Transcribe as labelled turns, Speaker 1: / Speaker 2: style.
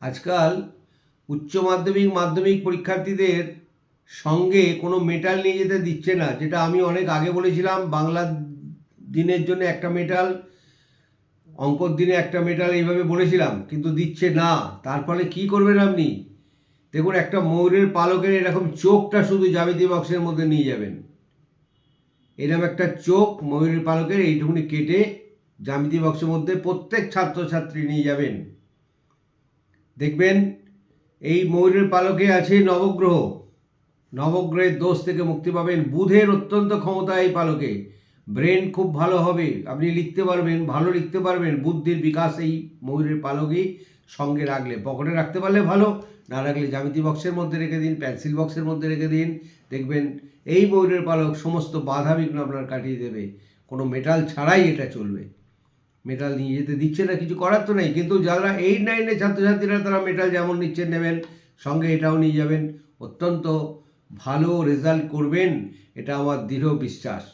Speaker 1: আজকাল উচ্চ মাধ্যমিক মাধ্যমিক পরীক্ষার্থীদের সঙ্গে কোনো মেটাল নিয়ে যেতে দিচ্ছে না, যেটা আমি অনেক আগে বলেছিলাম। বাংলা দিনের জন্য একটা মেটাল, অঙ্কর দিনে একটা মেটাল, এইভাবে বলেছিলাম, কিন্তু দিচ্ছে না। তার ফলে কী করবেন আপনি? দেখুন, একটা ময়ূরের পালকের এরকম চোখটা শুধু জ্যামিতি বক্সের মধ্যে নিয়ে যাবেন। এরকম একটা চোখ ময়ূরের পালকের এইটুকুনি কেটে জ্যামিতি বক্সের মধ্যে প্রত্যেক ছাত্রছাত্রী নিয়ে যাবেন। দেখবেন এই ময়ূরের পালকে আছে নবগ্রহ। নবগ্রহের দোষ থেকে মুক্তি পাবেন। বুধের অত্যন্ত ক্ষমতা এই পালকে। ব্রেন খুব ভালো হবে, আপনি লিখতে পারবেন, ভালো লিখতে পারবেন। বুদ্ধির বিকাশ এই ময়ূরের পালকেই সঙ্গে রাখলে, পকেটে রাখতে পারলে ভালো, না রাখলে জ্যামিতি বক্সের মধ্যে রেখে দিন, পেন্সিল বক্সের মধ্যে রেখে দিন। দেখবেন এই ময়ূরের পালক সমস্ত বাধা বিঘ্ন আপনার কাটিয়ে দেবে। কোনো মেটাল ছাড়াই এটা চলবে। মেটাল নিয়ে যেতে দিচ্ছে না, কিছু করার তো নেই। কিন্তু যারা 8-9-এর ছাত্রছাত্রীরা, তারা মেটাল যেমন নিচ্ছেন নেবেন, সঙ্গে এটাও নিয়ে যাবেন। অত্যন্ত ভালো রেজাল্ট করবেন, এটা আমার দৃঢ় বিশ্বাস।